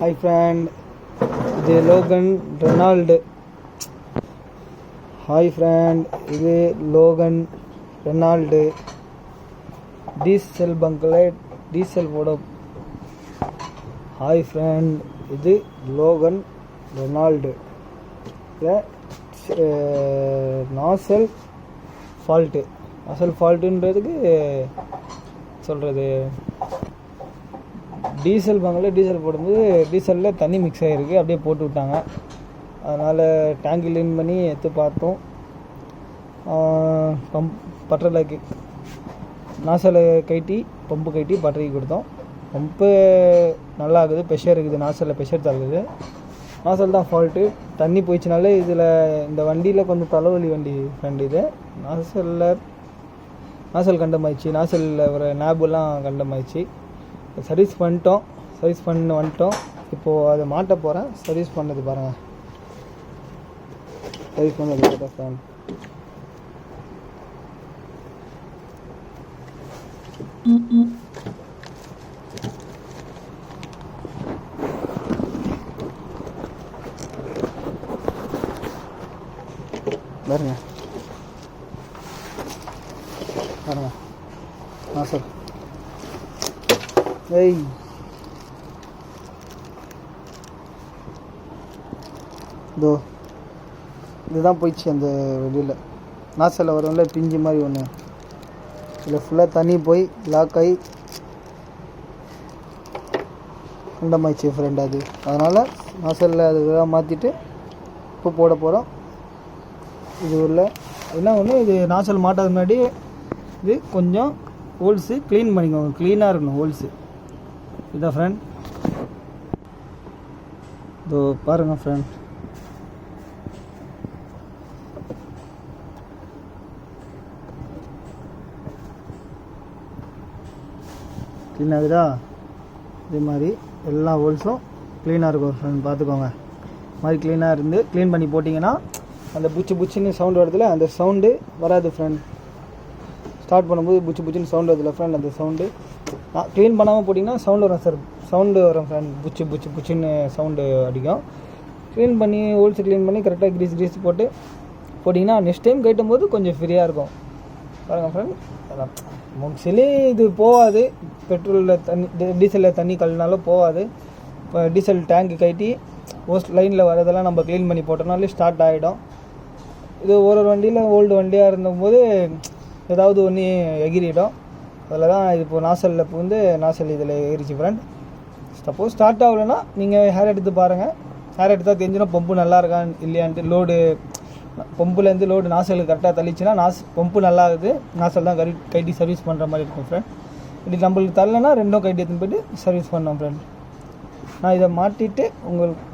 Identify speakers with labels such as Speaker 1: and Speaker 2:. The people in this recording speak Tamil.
Speaker 1: Hi friend, இது லோகன் ரெனால்டு. ஹாய் ஃப்ரெண்ட், இது லோகன் ரெனால்டு. டீசல் பங்கில் டீசல் போட. ஹாய் ஃப்ரெண்ட், இது லோகன் ரெனால்டு. நாசல் ஃபால்ட்டுன்றதுக்கு சொல்கிறது, டீசல் பங்கில் டீசல் போடும்போது டீசலில் தண்ணி மிக்ஸ் ஆகிருக்கு, அப்படியே போட்டு விட்டாங்க. அதனால் டேங்க் க்ளீன் பண்ணி எடுத்து பார்த்தோம். பட்டறைக்கு நாசலை கட்டி பம்பு கட்டி பட்டறைக்கு கொடுத்தோம். பம்பு நல்லா இருக்குது, ப்ரெஷர் இருக்குது, நாசலில் ப்ரெஷர் தருது. நாசல் தான் ஃபால்ட்டு. தண்ணி போயிடுச்சுனாலே இதில் இந்த வண்டியில் கொஞ்சம் தலைவலி வண்டி ஃப்ரெண்ட். இது நாசல் கண்டமாயிடுச்சு, நாசலில் ஒரு நேபெல்லாம் கண்டமாயிடுச்சு. சர்வீஸ் பண்ணிட்டோம், சர்வீஸ் பண்ணி வந்துட்டோம். இப்போது அதை மாட்ட போகிறேன். சர்வீஸ் பண்ணது பாருங்கள், சர்வீஸ் பண்ணது பார்த்தா ஃபேன். பாருங்க பாருங்க நாசல். ஏய் இதோ இதுதான் போயிடுச்சு அந்த வெளியில். நாசலில் வரும்ல பிஞ்சு மாதிரி ஒன்று, இதில் ஃபுல்லாக தண்ணி போய் லாக் ஆகி குண்டமாயிடுச்சு ஃப்ரெண்ட். அதனால் நாசலில் அதெல்லாம் மாற்றிட்டு இப்போ போட போகிறோம். இது உள்ள என்ன ஒன்று, இது நாசல் மாட்டாத முன்னாடி இது கொஞ்சம் ஹோல்ஸு க்ளீன் பண்ணிக்கோங்க, க்ளீனாக இருக்கணும் ஹோல்ஸு. இதான் ஃப்ரெண்ட், இதோ பாருங்கள் ஃப்ரெண்ட். க்ளீன் ஆகுதா? இதே மாதிரி எல்லா ஹோல்ஸும் க்ளீனாக இருக்கும் ஃப்ரெண்ட், பார்த்துக்கோங்க. மாதிரி க்ளீனாக இருந்து க்ளீன் பண்ணி போட்டிங்கன்னா அந்த புச்சின்னு சவுண்டு வருதுல, அந்த சவுண்டு வராது ஃப்ரெண்ட். ஸ்டார்ட் பண்ணும்போது புச்சின்னு சவுண்டு வருதுல்ல ஃப்ரெண்ட், அந்த சவுண்டு க்ளீன் பண்ணாமல் போட்டிங்கன்னா சவுண்டு வரும் சார், சவுண்டு வரும் ஃப்ரெண்ட். புச்சின்னு சவுண்டு அடிக்கும். க்ளீன் பண்ணி ஹோல்ஸு க்ளீன் பண்ணி கரெக்டாக கிரீஸ் போட்டு போட்டிங்கன்னா நெக்ஸ்ட் டைம் கட்டும் போது கொஞ்சம் ஃப்ரீயாக இருக்கும். பாருங்கள் ஃப்ரெண்ட், அதான் மோஸ்ட்லி இது போகாது. பெட்ரோலில் தண்ணி டீசலில் தண்ணி கழுனாலும் போகாது. இப்போ டீசல் டேங்க்கு கட்டி லைனில் வரதெல்லாம் நம்ம க்ளீன் பண்ணி போட்டோம்னாலே ஸ்டார்ட் ஆகிடும். இது ஒரு வண்டியில் ஓல்டு வண்டியாக இருந்தபோது ஏதாவது ஒன்று எகிரிடும். அதில் தான் இது இப்போது நாசலில் இப்போ நாசல் இதில் ஏறிச்சு ஃப்ரெண்ட். சப்போஸ் ஸ்டார்ட் ஆகலைன்னா நீங்கள் ஹேர் எடுத்து பாருங்கள். ஹேர் எடுத்தால் தெரிஞ்சிடும் பம்பு நல்லா இருக்கான்னு இல்லையான்ட்டு. லோடு பம்புலேருந்து லோடு நாசலுக்கு கரெக்டாக தள்ளிச்சுன்னா பம்பு நல்லா இருக்குது, நாசல் தான் கைட்டி சர்வீஸ் பண்ணுற மாதிரி இருக்கும் ஃப்ரெண்ட். இப்படி நம்மளுக்கு தரலைன்னா ரெண்டும் கைட்டி எடுத்துன்னு போய்ட்டு சர்வீஸ் பண்ணோம் ஃப்ரெண்ட். நான் இதை மாட்டிட்டு உங்களுக்கு